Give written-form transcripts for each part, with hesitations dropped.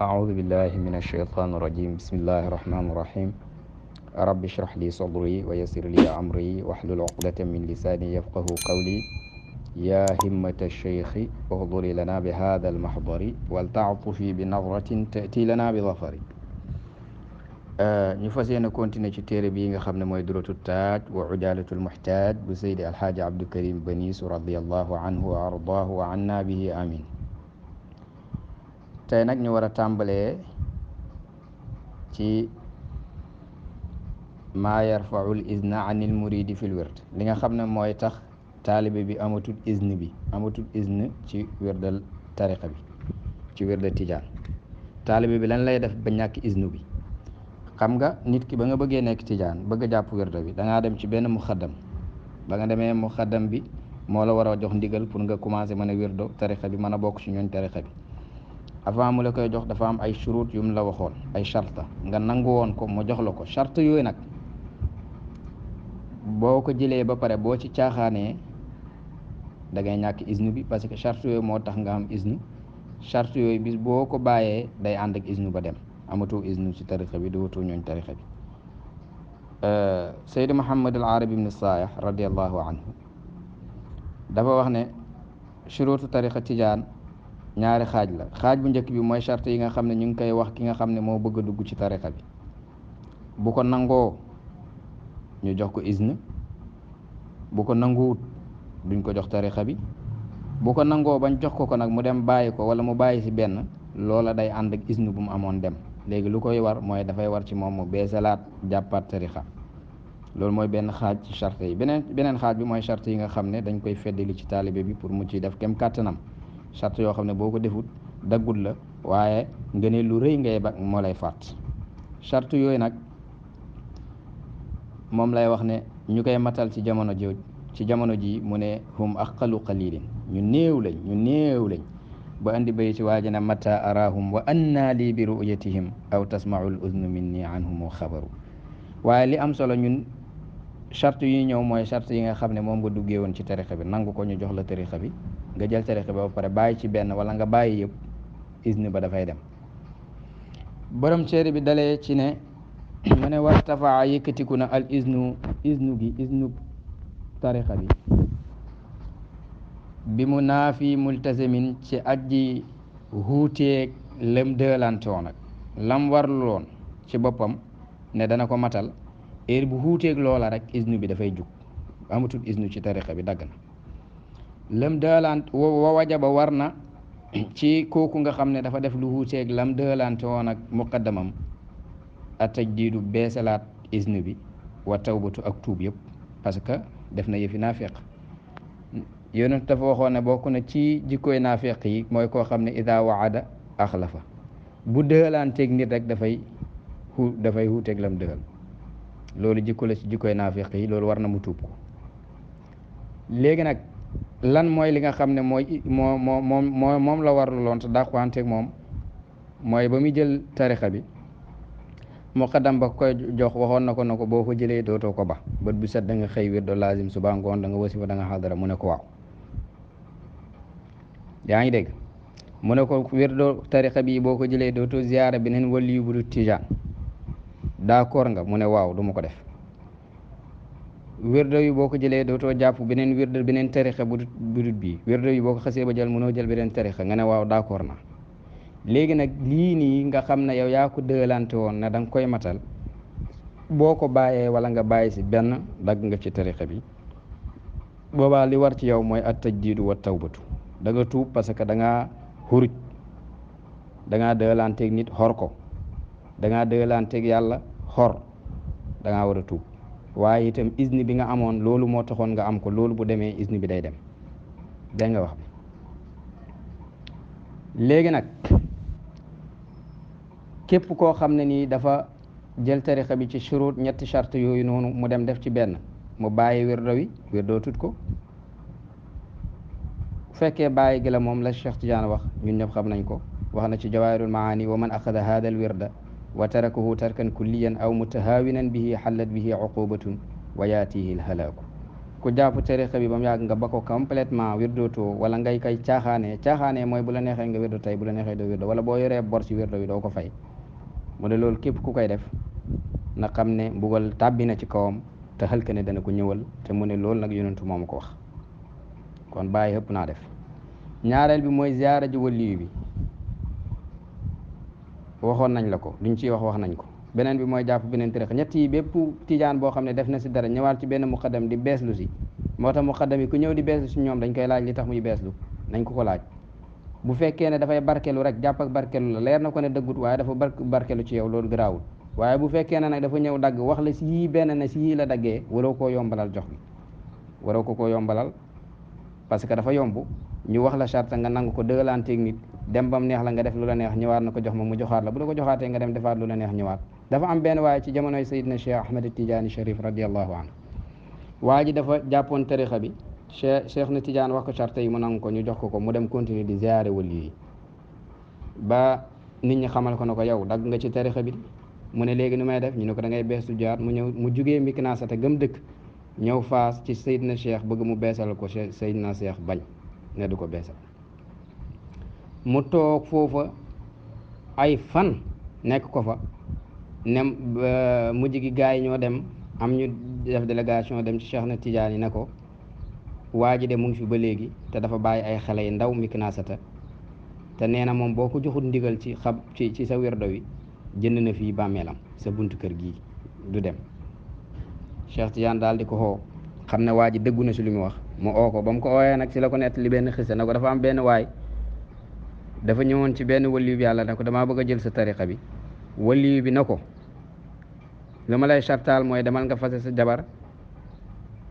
أعوذ بالله من الشيطان الرجيم بسم الله الرحمن الرحيم رب اشرح لي صدري ويسر لي أمري واحلل عقدة من لساني يفقه قولي يا همة الشيخ اغضري لنا بهذا المحضر ولتعطفي بنظرة تأتي لنا بظفر ñu fas yéene continuer ci téere bii nga xam ne mooy duratu taaj wa ujaalatul muhtaaj bu Seydi Alxaaji Abdou Karim Baniis radiyallahu anhu wa ardaahu wa anna bihi amin tey nag ñu war a tàmbalee ci maa yarfaul izna anil muridi fil wird li nga xam ne mooy tax taalibe bi amatul izn ci wirdal tariqa bi ci wirdal tijaan taalibe bi lan lay def ba ñàkk iznu bi xam nga nit ki ba nga bëggee nekk tijaan bëgg a jàpp wirda bi da ngaa dem ci benn muxaddam ba nga demee muxaddam bi moo la war a jox ndigal pour nga commencé mën a wirdo tariqa bi mën a bokk ci ñooñ tariqa bi avant mu la koy jox dafa am ay shurut yu mu la waxoon ay charta nga nangu woon ko mu jox la ko charte yooyu nag boo ko jëlee ba pare boo ci caaxaanee da ngay ñàkk iznu bi parce que charte yooyu moo tax nga am iznu charte yooyu bis boo ko bàyyee day ànd ak iznu ba dem amatoo iznu ci tariqa bi dootoo ñooñ tariqa bi Seydi Muhammad al Arabi ibn Saayih radiallahu anhu dafa wax ne shurutu tariqa tijaan ñaari xaaj la xaaj bu njëkk bi mooy charte yi nga xam ne ñu ngi koy wax ki nga xam ne moo bëgg a dugg ci tariqa bi bu ko nangoo ñu jox ko izn bu ko nanguwut duñ ko jox tariqa bi bu ko nangoo bañ jox ko nag mu dem bàyyi ko wala mu bàyyi si benn loola day ànd ak izn bu mu amoon dem léegi lu koy war mooy dafay war ci moom mu beesalaat jàppaat tariqa loolu mooy benn xaaj ci charte yi beneen xaaj bi mooy charte yi nga xam ne dañ koy feddali ci taalibe bi pour mu ciy def kem kàttanam charte yoo xam ne boo ko defut daggut la waaye nga ne lu rëy ngay ba moo lay fàtt charte yooyu nag moom lay wax ne ñu koy matal ci jamono ji mu ne hum aqalu qalilin ñu néew lañ ba andi bay ci waaji na mata arahum wa anna li bi ru'yatihim aw tasma'u al udnu minni anhum xabaru waaye li am solo ñun charte yi ñëw mooy charte yi nga xam ne moom nga duggee woon ci tariqa bi nangu ko ñu jox la tariqa bi nga jël tariqa bi ba pare bàyyi ci benn wala nga bàyyi yëpp izn ba dafay dem borom téere bi dalee ci ne mu ne wartafaa yëkkatiku na al iznu tariqa bi mu naafi multazimin ci aji huuteeg lëm dëlantoon ak lam warloon ci boppam ne dana ko matal heure bu huuteeg loola rek iznu bi dafay jug amatul iznu ci tariqa bi dagg na lëm dëlant wa wajaba war na ci kooku nga xam ne dafa def lu huuteeg lam dëlante woon ak muqaddamam a tajdiidu beesalaat iznu bi wa tawbatu ak tuub yëpp parce que def na yëfi naafiq yonent dafa waxoon ne bokk na ci jikkooy naafiq yi mooy koo xam ne ida waada axlafa bu dëlanteeg nit rek dafay huuteeg lam dëgal loolu jikko la ci jikkooy naafiq yi loolu war na mu tuub ko léegi nag lan mooy li nga xam ne mooy moom la warlu loon te dàqwanteeg moom mooy ba muy jël tarixa bi muqaddam ba koy jox waxoon na ko boo ko jëlee dootoo ko ba bët bu set da nga xëy wirdo lazim suba ngoon da nga wasifa da nga xadara mu ne ko waaw yaa ngi dégg mu ne ko wirdo tarixa bi boo ko jëlee dootoo ziyaara beneen waliyu bu du tijaan d'accord nga mu ne waaw du ma ko def wirdo yi boo ko jëlee dootoo jàpp beneen tarixa bu dut bii wirdo yi boo ko xasee ba jël mënoo jël beneen tarixa nga ne waaw d'accord na léegi nag lii nii nga xam ne yow yaa ko dëlante woon ne da nga koy matal boo ko bàyyee wala nga bàyyi si benn dagg nga ci tarixa bi boobaa li war ci yow mooy at tajdiidu wa tawbatu da nga tuub parce que da ngaa xuruj da ngaa dëlanteeg nit xor ko da ngaa dëlanteeg yàlla xor da ngaa war a tuub waaye itam izn bi nga amoon loolu moo taxoon nga am ko loolu bu demee izn bi day dem dégg nga wax bi léegi nag képp koo xam ne nii dafa jël tarixa bi ci shurut ñetti charte yooyu noonu mu dem def ci benn mu bàyyi wirdo tut ko fekkee bàyyi gi la moom la Cheikh Tidiane wax ñun ñëpp xam nañ ko wax na ci jawaahirul maani wa man axada hada al wirda wa tarakahu tarkan kulliyan aw mutahaawinan bihi xallat bihi uqubatun wa yaatihi al halaaku ku jàpp tariqa bi ba mu yàgg nga ba ko complètement wirdootoo wala ngay kay caaxaanee mooy bu la neexee nga wirdo tey bu la neexee doo wirdo wala boo yoree bor ci wirdo bi doo ko fay mu ne loolu képp ku koy def na xam ne mbugal tàbbi na ci kawam te xëlka ne dana ko ñëwal te mu ne loolu nag yonentu moom ko wax kon bàyyi ëpp naa def. ñaareel bi mooy ziyaara ji waliyu bi waxoon nañ la ko duñ ciy wax nañ ko. beneen bi mooy jàpp beneen tariqa ñett yi bépp tijaan boo xam ne def na si dara ñëwaat ci benn muqaddam di beeslu si moo tax muqaddam yi ku ñëw di beeslu si ñoom dañ koy laaj li tax muy beeslu nañ ko laaj. bu fekkee ne dafay barkelu rek jàpp ak barkelu la leer na ko ne dëggut waaye dafa barkelu ci yow loolu garaawul waaye bu fekkee ne nag dafa ñëw dagg wax la si yii benn na si yii la daggee waroo koo yombalal jox bi waroo ko yombalal parce que dafa yomb ñu wax la charte nga nangu ko dëgalanteeg nit dem bam neex la nga def lu la neex ñëwaat na ko jox ma mu joxaat la bu la ko joxaatee nga dem defaat lu la neex ñëwaat. dafa am benn waaye ci jamonoy Seydina Cheikh Ahmed Tidiane Cherif radiallahu anhu waa ji dafa jàppoon tarixa bi Cheikh na Tidiane wax ko charte yi mu nangu ko ñu jox ko mu dem continuer di ziare wali yi ba nit ñi xamal ko ne ko yow dagg nga ci tarixa bi mu ne léegi nu may def ñu ne ko da ngay beesu jaar mu ñëw mu jugee Miknaasa te gëm dëkk ñëw Faas ci Seydina Cheikh bëgg mu beesal ko Seydina Cheikh bañ ne du ko beesal mu toog foofa ay fan nekk ko fa ne mujj gi gars yi ñoo dem am ñu def délégation dem ci Cheikh na Tidiane yi ne ko waa ji de mu ngi fi ba léegi te dafa bàyyi ay xale yu ndaw Miknaasata te nee na moom boo ko joxul ndigal ci sa wirdo wi jënd na fii bàmmeelam sa buntu kër gii du dem. Cheikh Tidiane daal di ko xoo xam ne waa ji dëggu na si lu mu wax mu oo ko ba mu ko ooyee nag si la ko nett li benn xisa ne ko dafa am benn waay dafa ñëwoon ci benn waliyu bi yàlla ne ko damaa bëgg a jël sa tariqa bi waliyu bi na ko li ma lay chartaal mooy demal nga fase sa jabar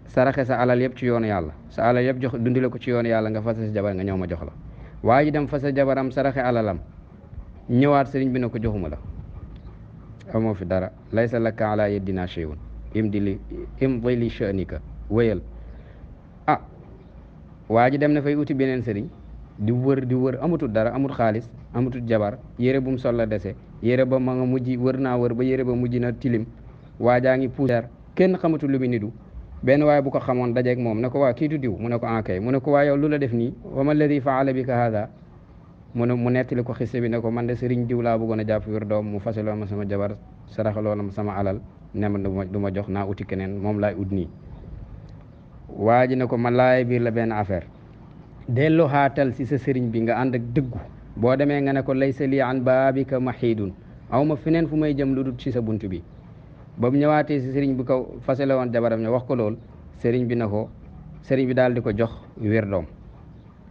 saraxe sa alal yëpp ci yoonu yàlla sa alal yëpp jox dundile ko ci yoonu yàlla nga fase sa jabar nga ñëw ma jox la waa ji dem fase jabaram saraxe alalam ñëwaat sëriñ bi ne ko joxuma la amoo fi dara laysa laka ala yeddina shay'un imdi li sha'nika wéyal waa ji dem na fay uti beneen sëriñ di wër amatul dara amul xaalis amatul jabar yére bu mu sol la dese yére ba ma nga mujj wër ba yére ba mujj na tilim waajaa ngi poussière kenn xamatul lu mu nidu benn waaye bu ko xamoon dajeeg moom ne ko waa kiitu diw mu ne ko ankay mu ne ko waa yow lu la def nii wa ma alladi faala bika hada mu nettali ko xisse bi ne ko man de sëriñ diw laa bëggoon a jàpp wér doom mu fasaloo ma sama jabar saraxaloo ma sama alal ne ma du ma jox naa uti keneen moom laay ut nii waa ji ne ko man laay biir la benn affaire dellu xaatal si sa sëriñ bi nga ànd ak dëggu boo demee nga ne ko laysa li an baabika maxiidun aw ma feneen fu may jëm lu dul ci sa bunt bi ba mu ñëwaatee si sëriñ bi ko fasale woon jabaram ne wax ko lool sëriñ bi daal di ko jox wér doom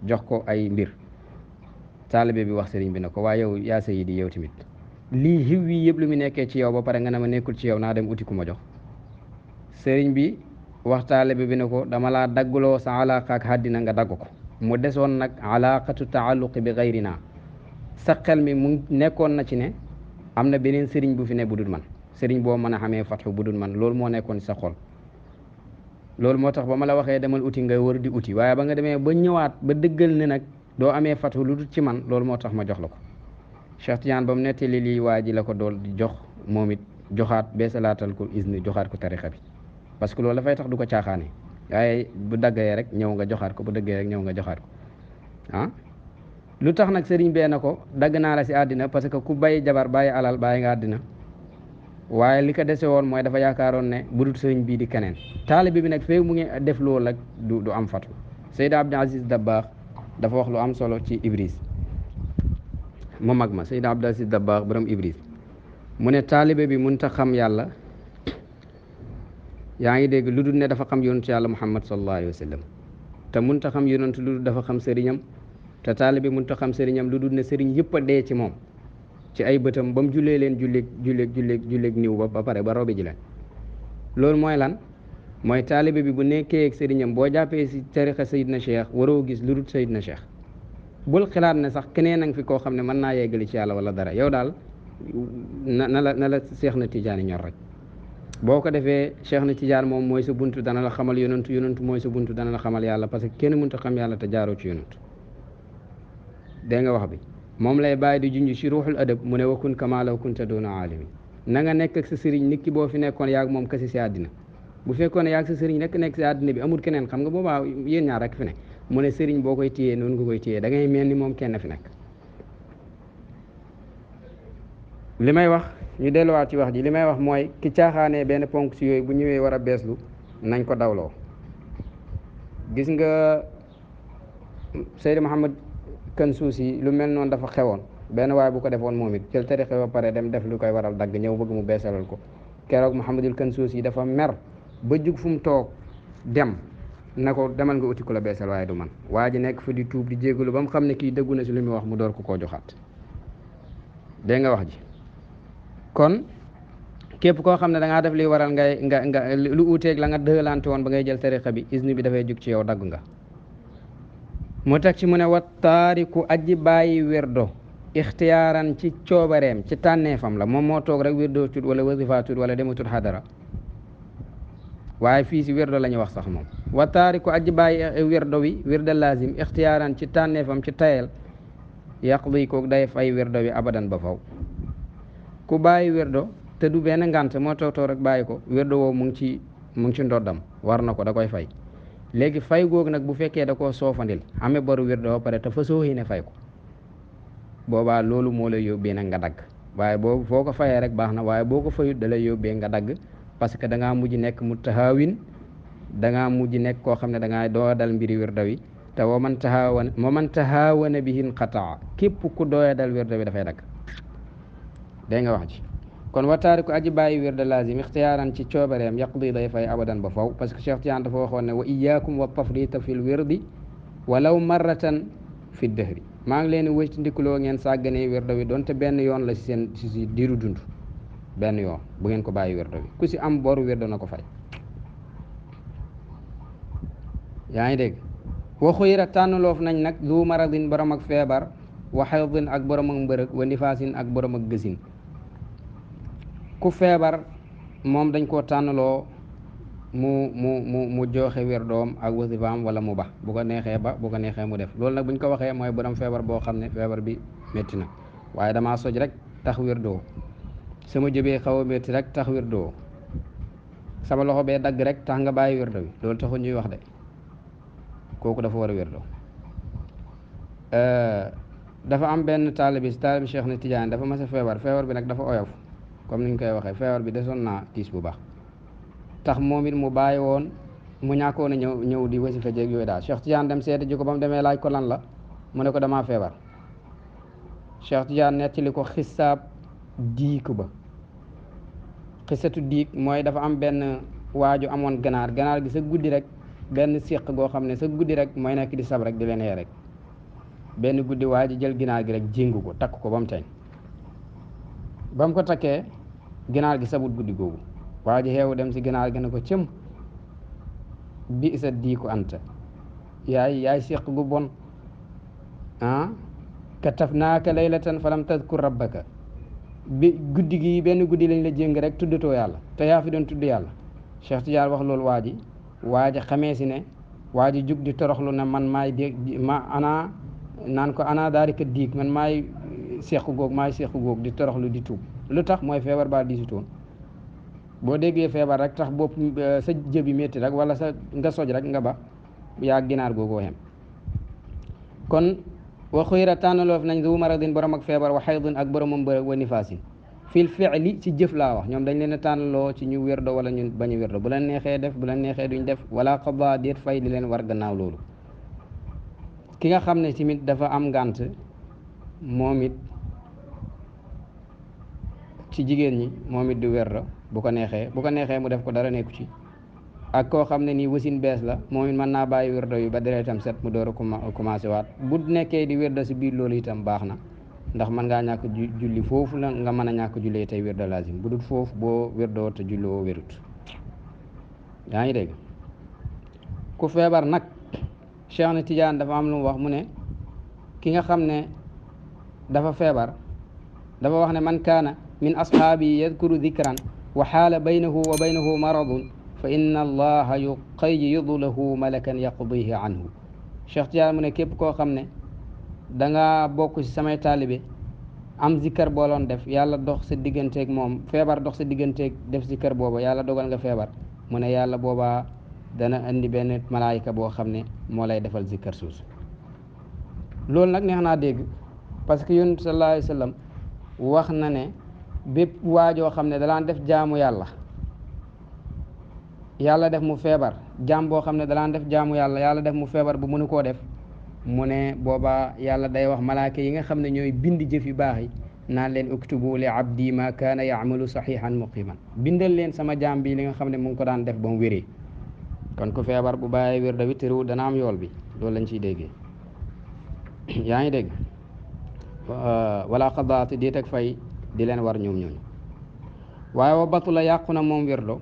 jox ko ay mbir taalibe bi wax sëriñ bi ne ko waa yow yaa sayidi yow tamit lii xiw wi yëpp lu mu nekkee ci yow ba pare nga ne ma nekkul ci yow naa dem uti ku ma jox sëriñ bi wax taalibe bi ne ko dama laa dagguloo sa alaqa ak àddina nga dagg ko mu desoon nag alaqatu taalluqi bi gayrina sa xel mi mu nekkoon na ci ne am na beneen sëriñ bu fi ne bu dul man sëriñ boo mën a xamee fatxu bu dul man loolu moo nekkoon sa xol loolu moo tax ba ma la waxee demal uti nga wër di uti waaye ba nga demee ba ñëwaat ba dëggal ne nag doo amee fatxu lu dul ci man loolu moo tax ma jox la ko Cheikh Tidiane ba mu nettali lii waa ji la ko dool di jox moom it joxaat beesalaatal ko isni joxaat ko tarixa bi parce que loolu dafay tax du ko caaxaane waaye bu daggee rek ñëw nga joxaat ko bu dëggee rek ñëw nga joxaat ko lu tax nag sëriñ bee na ko dagg naa la si àddina parce que ku bàyyi jabar bàyyi alal bàyyi nga àddina waaye li ko dese woon mooy dafa yaakaaroon ne budul sëriñ bii di keneen taalibe bi nag feeg mu ngi def loolu rek du am fatu Seydi Abdou Aziz Dabakh dafa wax lu am solo ci Ibris mu mag ma Seydi Abdou Aziz Dabakh borom Ibris mu ne taalibe bi mun ta xam yàlla yaa ngi dégg lu dul ne dafa xam yonentu yàlla Muhammad sallallahu alayhi wa sallam te mun ta xam yonentu lu dul dafa xam sëriñam te taalibe mun ta xam sëriñam lu dul ne sëriñ yëpp a dee ci moom ci ay bëtam ba mu jullee leen julleeg niw ba pare ba robi ji leen loolu mooy lan mooy taalibe bi bu nekkee ak sëriñam boo jàppee si tarixa Seydina Cheikh waroo gis lu dul Seydina Cheikh bul xalaat ne sax keneen nag fi koo xam ne mën naa yeggali ci yàlla wala dara yow daal na la Cheikh na Tidiane ñor rek boo ko defee Cheikh na Tidiane moom mooy sa buntu dana la xamal yonantu mooy sa buntu dana la xamal yàlla parce que kenn mënut a xam yàlla te jaaroo ci yonantu dégg nga wax bi moom lay bàyyi di junj ci ruuxul adab mu ne wakun kama law kunta doona aalimi na nga nekk ak sa sëriñ nit ki boo fi nekkoon yaag moom kasi si àddina bu fekkoon ne yaa ngi sa sëriñ rek nekk si àddina bi amul keneen xam nga boobaa yéen ñaar rek fi ne mu ne sëriñ boo koy téyee noonu nga koy téyee da ngay mel ni moom kenn fi nekk. li may wax ñu delluwaat ci wax ji li may wax mooy ki caaxaanee benn ponk si yooyu bu ñëwee war a beeslu nañ ko dawloo. gis nga Seydi Mouhamed Kansuusi lu mel noonu dafa xewoon benn waaye bu ko defoon moom it jël tarixa ba pare dem def lu koy waral dagg ñëw bëgg mu beesalal ko keroog Mouhamadul Kansuusi dafa mer ba jug fu mu toog dem na ko demal nga uti ku la beesal waaye du man. waa ji nekk fa di tuub di jégalu ba mu xam ne kii dëggu na si lu muy wax mu door ko koo joxaat. dégg nga wax ji kon képp koo xam ne da ngaa def li waral nga lu uuteeg la nga dëlante woon ba ngay jël tarixa bi isnu bi dafay jug ci yow dagg nga. mu teg ci mu ne wa taariku aji bàyyi wirdo ixtiyaaran ci coobareem ci tànneefam la moom moo toog rek wirdo tut wala wasifa tut wala dematut xadara waaye fii si wirdo la ñuy wax sax moom. wa taariku aji bàyyi wirdo wi wirdo lazim ixtiyaaran ci tànneefam ci tayel yaqdi ko day fay wirdo wi abadan ba faw. ku bàyyi wirdo te du benn ngant moo toog rek bàyyi ko wirdo woo mu ngi ci ndoddam war na ko da koy fay. léegi fay googu nag bu fekkee da koo soofandil amee boru wirdo ba pare te fa soo ne fay ko boobaa loolu moo lay yóbbee nag nga dagg waaye boo foo ko fayee rek baax na waaye boo ko fayut da lay yóbbee nga dagg parce que da ngaa mujj nekk mutahaawin da ngaa mujj nekk koo xam ne da ngaa doo dal mbiri wirdo wi te wa man tahaawana bihin qataa képp ku dooya dal wirdo wi dafay dagg. dégg nga wax ji kon wa taariku aji bàyyi wirdo lazim ixtiyaaran ci coobareem yaqdi day fay abadan ba faw parce que Cheikh Tidiane dafa waxoon ne wa iyaakum wa tafrita fil wirdi walaw marratan fi dëhri maa ngi leen di wëcc ndikuloo ngeen sàgganee wirdo wi doonte benn yoon la si seen si diiru dund benn yoon bu ngeen ko bàyyi wirdo wi ku si am boru wirdo na ko fay. yaa ngi dégg wa xuyra tànnloof nañ nag du maradin borom ak feebar wa xaydin ak borom ak mbërëg wa nifaasin ak borom ak gësin. ku feebar moom dañ koo tànnaloo mu joxe wirdoom ak wasifaam wala mu ba bu ko neexee ba bu ko neexee mu def loolu nag bu ñu ko waxee mooy borom feebar boo xam ne feebar bi métti na waaye damaa soj rek tax wirdoo sama jëbee xaw a métti rek tax wirdoo sama loxo bee dagg rek tax nga bàyyi wirdo bi loolu taxul ñuy wax de kooku dafa war a wirdoo. dafa am benn taalibi Cheikh na Tidiane dafa mas a feebar bi nag dafa oyof comme ni ñu koy waxee feebar bi desoon naa tiis bu baax tax moom it mu bàyyi woon mu ñàkkoon a ñëw di wasifa jéeg yooyu daal Cheikh Tidiane dem seeti ji ko ba mu demee laaj ko lan la mu ne ko damaa feebar. Cheikh Tidiane nettali ko xisaab diik ba xisatu diik mooy dafa am benn waaju amoon ganaar gi sa guddi rek benn siq goo xam ne sa guddi rek mooy nekk di sab rek di leen yee rek benn guddi waa ji jël ginaar gi rek jéngu ko takk ko ba mu teñ ba mu ko takkee ginaar gi sabut guddi googu waa ji xeewu dem si ginaar gi ne ko cëm bi sa diiku anta yaay siq gu bon katafnaaka laylatan falam tadkur rabbaka bi guddi gi benn guddi lañ la jéng rek tuddatoo yàlla te yaa fi doon tudd yàlla. Cheikh Tidiane wax loolu waa ji xamee si ne waa ji jug di toroxlu ne man maay naan ko ana daal di ko diig man maay seq góog di toroxlu di tuub lu tax mooy feebar baa diisutoon boo déggee feebar rek tax bopp sa jëbi métti rek wala sa nga soj rek nga ba yaa ginaar googoo xem kon wa xuyra tànnaloof nañ du maradin borom ak feebar wa xaydin ak boromam bërëg wa nifaasin fil fi'li ci jëf laa wax ñoom dañ leen a tànnaloo ci ñu wérdo wala ñu bañ a wérdo bu leen neexee def bu leen neexee duñ def wala qada déet fay di leen war gannaaw loolu. ki nga xam ne tamit dafa am ngànt moom it ci jigéen ñi moom it du wérdo bu ko neexee mu def ko dara nekku ci ak koo xam ne nii wasin bees la moom it mën naa bàyyi wérdo yi ba deretam set mu door a commencé waat bu nekkee di wérdo si biir loolu itam baax na ndax mën ngaa ñàkk julli foofu la nga mën a ñàkk jullee tey wérdo lazim bu dul foofu boo wérdoo te julli woo wérut. yaa ngi dégg ku feebar nag Cheikh na Tidiane dafa am lu mu wax mu ne ki nga xam ne dafa feebar dafa wax ne man kaana min ashaabi yadkuru dikran wa xaala baynahu wa baynahu maradun fa inna allaha yuqayyidu lahu malakan yaqdihi anhu. Cheikh Tidiane mu ne képp koo xam ne danga bokk ci samay taalibe am zikkar booloon def yàlla dox sa digganteeg moom feebar dox sa digganteeg def zikkar booba yàlla dogal nga feebar mu ne yàlla boobaa dana indi benn malaayika boo xam ne moo lay defal zikkar suus loolu nag neex naa dégg parce que yonent sallallahu alayhi wa sallam wax na ne bépp waajoo xam ne dalaan def jaamu yàlla def mu feebar jaam boo xam ne dalaan def jaamu yàlla def mu feebar bu mënu koo def mu ne boobaa yàlla day wax malaaka yi nga xam ne ñooy bind jëf yu baax yi naan leen uktubu li abdi ma kaana yaamalu saxihan muqiman bindal leen sama jaam bi li nga xam ne mu ngi ko daan def ba mu wéree kon ku feebar bu bàyyee wér da wi tëriwul dana am yool bi loolu lañ ciy déggee yaa ngi dégg wala qadaati di teg fay di leen war ñoom ñooñu waaye wa batula yàqu na moom wérdo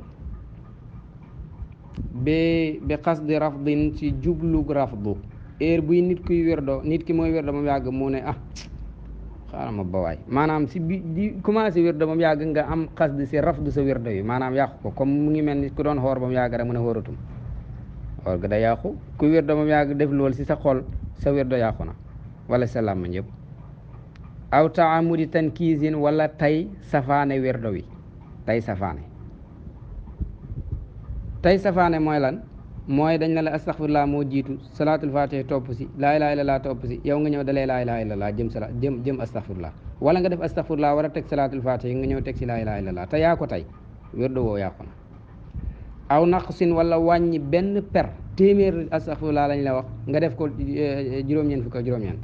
bi qasdi rafdin ci jublug rafdu heure buy nit kuy wérdo nit ki mooy wérdo moom yàgg mu ne xaaral ma ba waay maanaam si bi di commencé wérdo moom yàgg nga am qasdi si rafdu sa wérdo yi maanaam yàqu ko comme mu ngi mel ni ku doon xoor ba mu yàgg rek mu ne xóoratum xoor ga da yàqu ku wérdo moom yàgg def lool si sa xol sa wérdo yàqu na wala sa làmmiñ yëpp aw taamudi tankiisin wala tay safaane wérdo wi tay safaane mooy lan mooy dañ la astaghfirullah moo jiitu salaatul fatih topp si laa ilaaha illallah topp si yow nga ñëw dalee laa ilaaha illallah jëm astaghfirullah wala nga def astaghfirullah war a teg salaatul fatih nga ñëw teg si laa ilaaha illallah te yaa ko tey wérdo woo yàqu na aw naqsin wala wàññi benn per téeméer astaghfirullah lañ la wax nga def ko juróom-ñeent fukk ak juróom-ñeent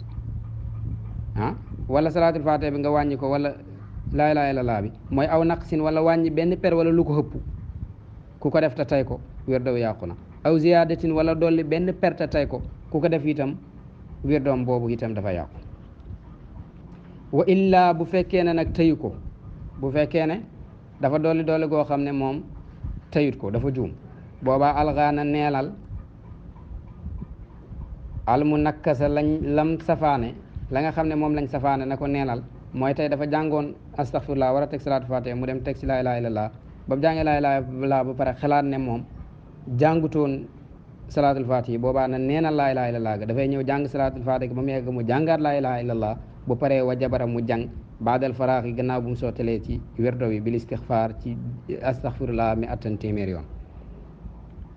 wala salaatul fatih bi nga wàññi ko wala laa ilaaha illallah bi mooy aw naqsin wala wàññi benn per wala lu ko xëpp ku ko def te tey ko wérdo yàqu na aw ziyaadatin wala dolli benn per te tey ko ku ko def itam wérdoom boobu itam dafa yàqu wa illaa bu fekkee ne nag tëyu ko bu fekkee ne dafa dolli goo xam ne moom tëyut ko dafa juum boobaa alxaana neelal al mu nakkasa lam safaane la nga xam ne moom lañ safaane na ko neenal mooy tey dafa jàngoon astaghfirullah war a teg salaatu fatiha mu dem teg si laa ilaaha illallah ba mu jàngee laa ilaaha illallah ba pare xalaat ne moom jàngutoon salaatul fatiha boobaa na neenal laa ilaaha illallah ga dafay ñëw jàng salaatul fatiha ba mu yegg mu jàngaat laa ilaaha illallah bu paree wa jabara mu jàng baadal faraax yi gannaaw bu mu sottelee ci werdo wi bil istixfaar ci astaghfirullah mi attan téeméer yoon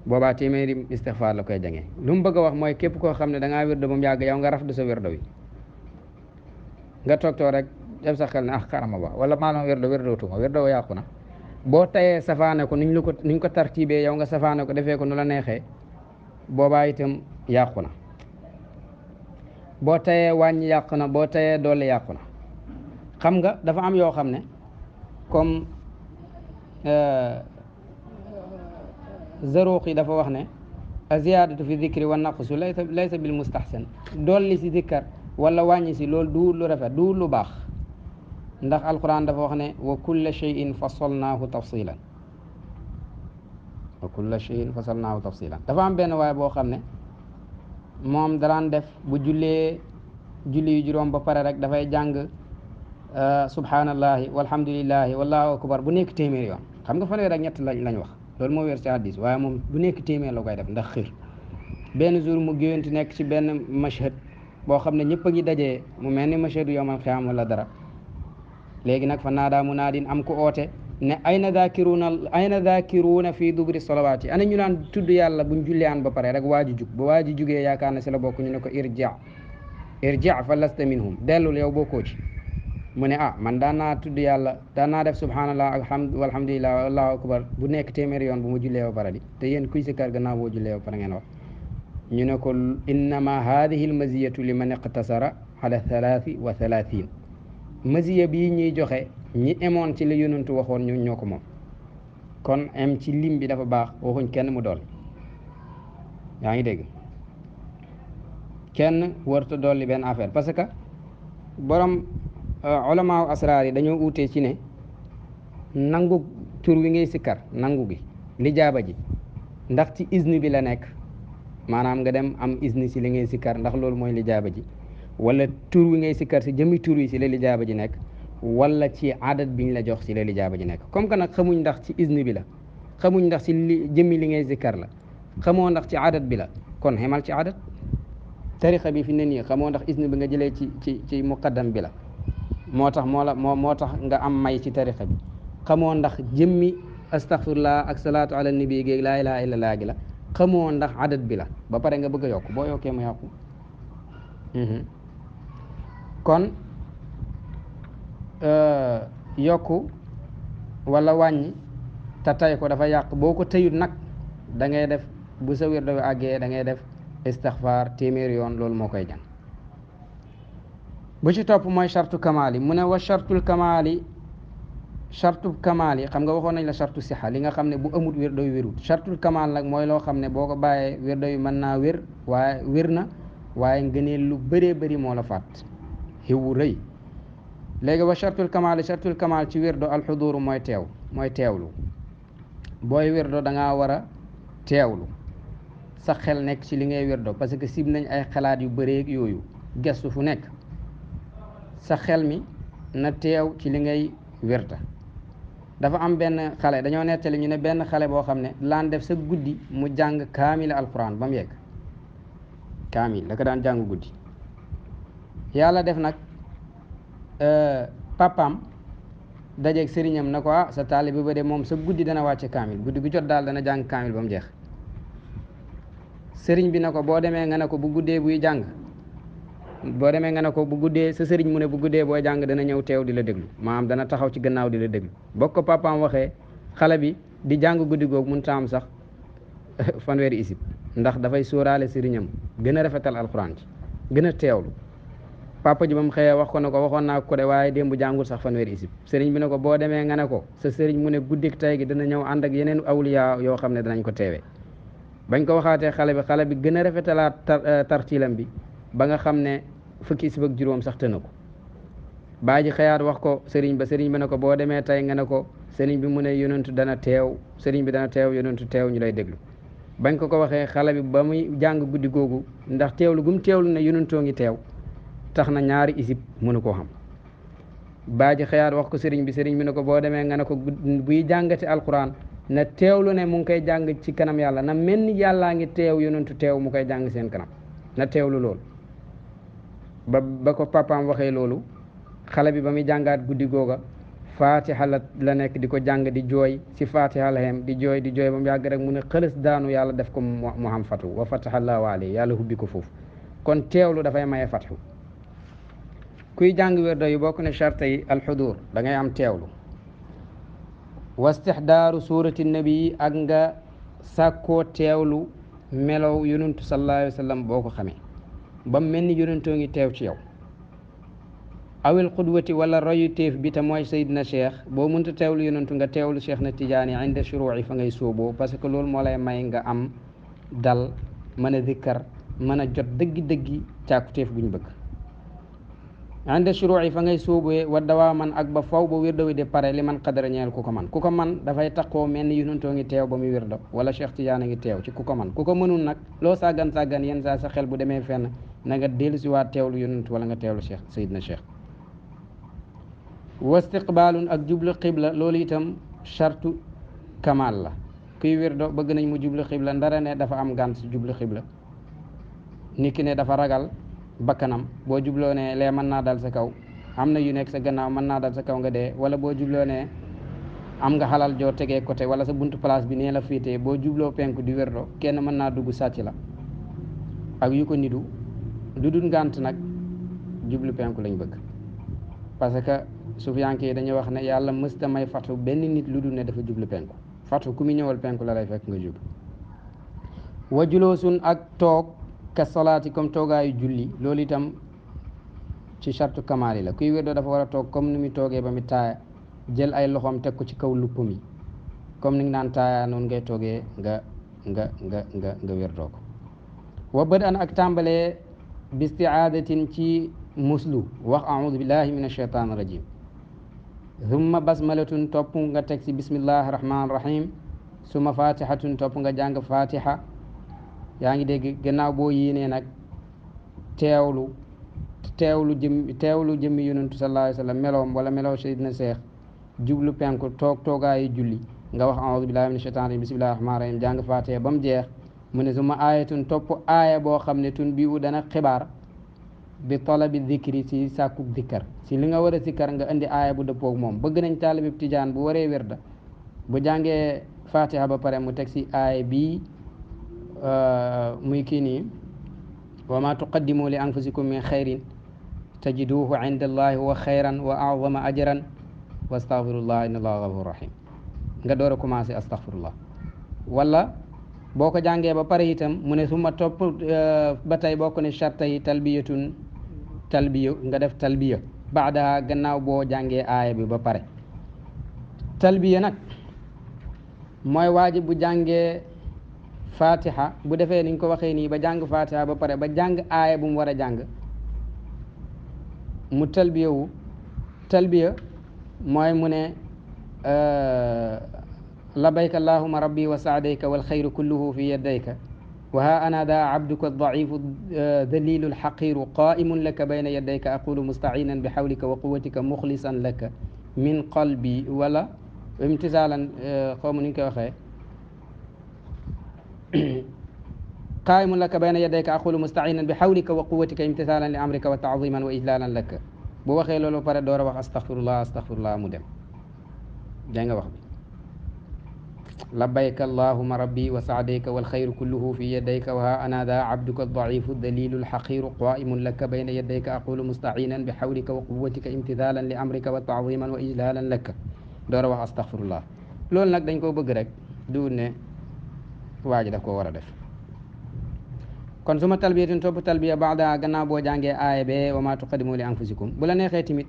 boobaa téeméeri istixfaar la koy jàngee lu mu bëgg a wax mooy képp koo xam ne da ngaa werdo ba mu yàgg yow nga rafdu sa werdo wi nga toog rek def sa xel ne xarama ba wala maanaam werdootuma werdo yàqu na boo tayee safaane ko niñ ko tartibee yow nga safaane ko defee ko nu la neexee boobaa itam yàqu na boo tayee wàññi yàqu na boo tayee dolli yàqu na xam nga dafa am yoo xam ne comme Zaruqi dafa wax ne a ziyaadatu fi zikri wa naqsu laysa bil mustahsan dolli si zikkar wala wàññi si loolu duul lu rafet duul lu baax ndax alquran dafa wax ne wa kulla shay'in fasalnaahu tafsilan dafa am benn waaye boo xam ne moom daraan def bu julli yu juróom ba pare rek dafay jàng subhanallahi walhamdulillahi wallahu akbar bu nekk téeméer yoon xam nga fanweer ak ñett lañ wax loolu moo wér ci hadis waaye moom bu nekk téeméer la koy def ndax xir benn jour mu géwénti nekk ci benn mashhad boo xam ne ñëpp a ngi dajee mu mel ni mashhadu yawmal qiyaama wala dara léegi nag fa naadaa munaadin am ko oote ne ayna dhaakiruuna fii duburi salawaati ana ñu naan tudd yàlla buñ jullee an ba pare rek waa ji jug ba waa ji jugee yaakaar na si la bokk ñu ne ko irji fa lasta minhum dellul yow bokkoo ci mu ne man daan naa tudd yàlla daan naa def subhanallah walhamdulillah wallahu akbar bu nekk téeméeri yoon bu mu jullee ba pare di te yéen kuy si kar gannaaw boo jullee ba pare ngeen wax ñu ne ko innama hadihi almaziyatu liman iqtasara ala 33 maziya bii ñuy joxe ñi emoon ci li yonentu waxoon ñu ñoo ko moom kon em ci lim bi dafa baax waxuñ kenn mu dool yaa ngi dégg kenn warta dolli benn affaire parce que borom ulamaaw asraar yi dañoo uutee ci ne nangu tur wi ngay sikkar nangu gi lijaaba ji ndax ci isni bi la nekk maanaam nga dem am isni si li ngay sikkar ndax loolu mooy lijaaba ji wala tur wi ngay sikkar si jëmi tur wi si la lijaaba ji nekk wala ci adat biñ la jox si la lijaaba ji nekk comme que nag xamuñ ndax ci isni bi la xamuñ ndax ci jëmi li ngay sikkar la xamoo ndax ci adat bi la kon xemal ci adat tarixa bi fi ne nii xamoo ndax isni bi nga jëlee ci muqaddam bi la moo tax moo tax nga am may ci tarixa bi xamoo ndax jëmmi astaghfirullah ak salaatu ala nabi géeg laa ilaha illallah gi la xamoo ndax adat bi la ba pare nga bëgg a yokk boo yokkee mu yàqu kon yokku wala wàññi te tay ko dafa yàq boo ko tëyut nag da ngay def bu sa wirdo wi àggee da ngay def istixfaar téeméeri yoon loolu moo koy jàng bu ci topp mooy chartu kamaal yi mu ne wa chartul kamaal yi chartu kamaal yi xam nga waxoon nañ la chartu sixa li nga xam ne bu amut wirdo yu wérut chartul kamaal nag mooy loo xam ne boo ko bàyyee wirdo yu mën naa wér waaye wér na waaye ngëneel lu bëree bëri moo la fàtt xiwu rëy léegi wa chartul kamaal ci wirdo alxuduuru mooy teew mooy teewlu booy wirdo da ngaa war a teewlu sa xel nekk ci li ngay wirdo parce que sib nañ ay xalaat yu bëreeg yooyu gestu fu nekk sa xel mi na teew ci li ngay wirda dafa am benn xale dañoo nettali ñu ne benn xale boo xam ne laan def sa guddi mu jàng kaamil alquran ba mu yegg kaamil da ko daan jàng guddi yàlla def nag papaam dajeeg sëriñam na ko sa taalibe ba de moom sa guddi dana wàcce kaamil guddi gu jot daal dana jàng kaamil ba mu jeex sëriñ bi na ko boo demee nga ne ko bu guddee buy jàng boo demee nga ne ko bu guddee sa sëriñ mu ne bu guddee booy jàng dana ñëw teew di la déglu maanaam dana taxaw ci gannaaw di la déglu boo ko papaam waxee xale bi di jàng guddi googu mun taam sax fanweeri isib ndax dafay sóoraale sëriñam gën a rafetal alxuraan ci gën a teewlu papa ji ba mu xëyee wax ko ne ko waxoon naa ko de waaye démb jàngul sax fanweeri isib sëriñ bi ne ko boo demee nga ne ko sa sëriñ mu ne guddik tey gi dana ñëw ànd ak yeneen awliya yoo xam ne danañ ko teewee bañ ko waxaatee xale bi gën a rafetalaat tartiilam bi ba nga xam ne fukki isib ak juróom sax tëna ko baa ji xëyaat wax ko sëriñ ba ne ko boo demee tey nga ne ko sëriñ bi mu ne yonentu dana teew sëriñ bi dana teew yonentu teew ñu lay déglu bañ ko waxee xale bi ba muy jàng guddi googu ndax teewlu gum teewlu ne yonentoo ngi teew tax na ñaari isib mënu koo xam baa ji xëyaat wax ko sëriñ bi ne ko boo demee nga ne ko buy jàngati alquran na teewlu ne mu ngi koy jàng ci kanam yàlla na mel ni yàllaa ngi teew yonentu teew mu koy jàng seen kanam na teewlu loolu ba ko papaam waxee loolu xale bi ba muy jàngaat guddi googa fatiha la nekk di ko jàng di jooy si fatiha la xem di jooy ba mu yàgg rek mu ne xëlës daanu yàlla def ko mu xam fatu wa fataha allahu alayhi yàlla hubbi ko foofu kon teewlu dafay maye fatu kuy jàng wirdo yu bokk ne charte yi alxudur da ngay am teewlu wastixdaaru suurati nabi ak nga sàkkoo teewlu melow yonentu sallallahu alayhi wa sallam boo ko xamee ba mel ni yonentoo ngi teew ci yow awil xudwati wala royu téef bi te mooy Seydina Cheikh boo mënta teewlu yonentu nga teewlu Cheikh na Tijaani inda shuruuci fa ngay sóoboo parce que loolu moo lay may nga am dal mën a zikkar mën a jot dëggi-dëggi càkku téef guñ bëgg inda shuruuci fa ngay sóobee wa dawaa man ak ba faw ba wirdo wi de pare li man xadara ñeel ku ko man dafay taxoo mel ni yonentoo ngi teew ba muy wirdo wala Cheikh Tijaani ngi teew ci ku ko mënul nag loo sàggan yenn saa sa xel bu demee fenn na nga dellu si waat teewlu yonentu wala nga teewlu Cheikh Seydina Cheikh wastiqbaalun ak jublu xibla loolu itam chartu kamal la kuy wirdo bëgg nañ mu jublu xibla ndara ne dafa am gànt si jublu xibla nit ki ne dafa ragal bakkanam boo jubloo ne lee mën naa dal sa kaw am na yu nekk sa gannaaw mën naa dal sa kaw nga dee wala boo jubloo ne am nga xalal joo tegee côté wala sa buntu place bi nee la féetee boo jubloo penku di wirdo kenn mën naa dugg sàcc la ak yu ko nidu lu dul ngànt nag jublu penku lañ bëgg parce que sufiyanke yi dañuy wax ne yàlla mësta may fatu benn nit lu dul ne dafa jublu penku fatu ku mu ñëwal penku la lay fekk nga jublu wa juloosun ak toog ka salaati comme toogaayu julli loolu itam ci chartu kamaali la kuy wirdo dafa war a toog comme ni muy toogee ba mu taaya jël ay loxoom teg ko ci kaw luppam yi comme ni nga naan taaya noonu ngay toogee nga wirdoo ko wa bët an ak tàmbalee bistiaadatin ci muslu wax audu billahi min ashaitan rajim humma basmalatun topp nga teg ci bismillahi rahmani rahim suma fatihatun topp nga jàng fatiha yaa ngi dégg gannaaw boo yéenee nag teewlu jëmmi yonentu sallallahu alayhi wa sallam meloom wala melow Seydina Cheikh jublu penku toogaayu julli nga wax audu billahi min ashaitan rajim bismillahi rahmani rahim jàng fatiha ba mu jeex mu ne suma aayatun topp aaya boo xam ne tun bii dana xibaar bi talabi zikri si sàkkuk zikkar si li nga war a zikkar nga indi aaya bu dëppoog moom bëgg nañ taalibib tijaan bu waree wirda bu jàngee fatiha ba pare mu teg si aay bi muy kii nii wa ma tuqaddimu li anfusikum min xayrin tajiduhu inda allahi huwa xayran wa a'zama ajran wa astaghfirullah inna allaha ghafurur rahim nga door a commencé astaghfirullah. wala boo ko jàngee ba pare itam mu ne suma topp ba tey bokk ne charta yi talbiyatun talbiya nga def talbiya baadaha gannaaw boo jàngee aaya bi ba pare. talbiya nag mooy waajib bu jàngee fatiha bu defee niñ ko waxee nii ba jàng fatiha ba pare ba jàng aaya bu mu war a jàng mu talbiya talbiya mooy mu ne labayka allahuma rabbi wa saadayka wal xayru kulluhu fi yadayka wa ha ana daa abduka daifu dalilu lxaqiru qaimun laka bayna yadayka aqulu mustainan bi xawlika wa quwatika muxlisan laka min qalbi wala imtisaalan xawma ni ñu koy waxee qaimun laka bayna yadayka aqulu mustainan bi xawlika wa quwatika imtisaalan li amrika wa taaziman wa ijlalan laka bu waxee loolu pare door a wax astaghfirullah astaghfirullah mu dem dégg nga wax bi labbayka allahuma rabbi wa saadayka walxayru kulluhu fi yadayka wa ha ana daa abduka daifu dalilu lxaqiru qaimun laka bayna yadayka aqulu mustainan bi xawlika wa quwatika imtithalan li amrika wa taaziman wa ijlalan laka door a wax astaghfirullah. loolu nag dañ koo bëgg rek du ne waa ji daf koo war a def. kon suma talbiyatin topp talbiya baada gannaaw boo jàngee aaya be wa ma tuqaddimu li anfusikum bu la neexee tamit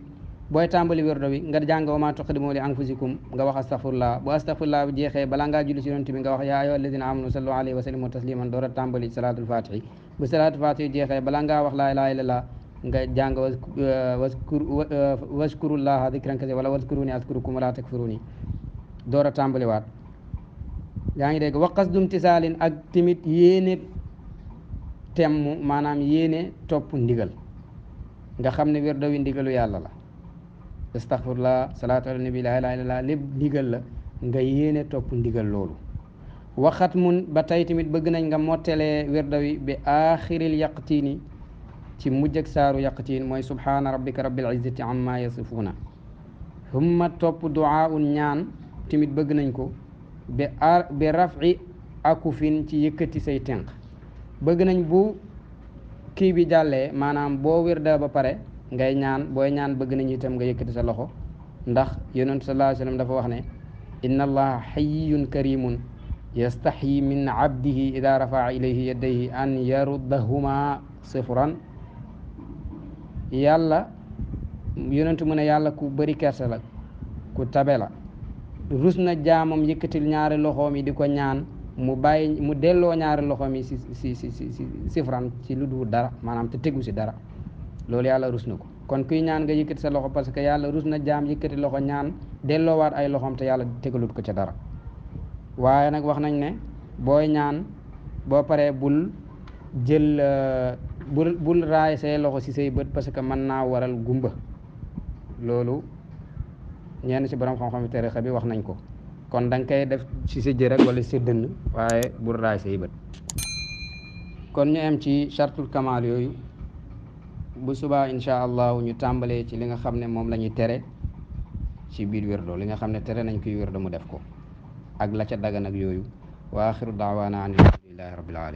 booy tàmbali wérdo wi nga jàng wa ma tuqaddimu li anfusikum nga wax astaghfirullah bu astaghfirullah bi jeexee balaa ngaa julli si yonent bi nga wax yaa ayyuha alladina amanu sallu alayhi wa sallimu tasliman door a tàmbali salaatul fatihi bu salaatul fatihi jeexee balaa ngaa wax laa ilaha illallah nga jàng waskurullaha dikran kasiran wala waskuruni askurukum wala takfuruni door a tàmbaliwaat. yaa ngi dégg wa qasdu imtisaalin ak tamit yéene temm maanaam yéene topp ndigal nga xam ne wérdo wi ndigalu yàlla la astaghfirullah salaatu ala nabi la ilaha illallah lépp ndigal la nga yéene topp ndigal loolu. waxat mun ba tey tamit bëgg nañ nga mottelee wérdo wi bi aaxiril yaqtiini ci mujj ak saaru yaqtiin mooy subhaana rabbika rabbil izzati amma yasifuuna. humma topp duaa un ñaan tamit bëgg nañ ko bi rafi akufin ci yëkkati say tenq bëgg nañ bu kii bi jàllee maanaam boo wérda ba pare ngay ñaan booy ñaan bëgg nañ itam nga yëkkati sa loxo ndax yonent sallallahu alayhi wa sallam dafa wax ne inna allaha hayyun karimun yastaxyi min abdihi ida rafaa ilayhi yadayhi an yaruddahuma sifran. yàlla yonentu mu ne yàlla ku bëri kersa la ku tabe la rus na jaamam yëkkatil ñaari loxoom yi di ko ñaan mu bàyyi mu delloo ñaari loxoom yi si sifran ci lu dul dara maanaam te tegu si dara loolu yàlla rus na ko. kon kuy ñaan nga yëkkati sa loxo parce que yàlla rus na jaam yëkkati loxo ñaan delloowaat ay loxoom te yàlla tegalut ko ca dara. waaye nag wax nañ ne booy ñaan boo paree bul jël bul raay say loxo si say bët parce que mën naa waral gumba loolu ñenn si borom xam-xam tarixa bi wax nañ ko. kon da nga koy def ci sa jë rek wala sa dënn waaye bul raay say bët. kon ñu am ci chartul kamal yooyu bu subaa insha allahu ñu tàmbalee ci li nga xam ne moom la ñuy tere ci biir wérdo li nga xam ne tere nañ koy wérdo mu def ko ak la ca dagan ak yooyu wa axiru daawaana an alhamdulillahi rabbil alamin.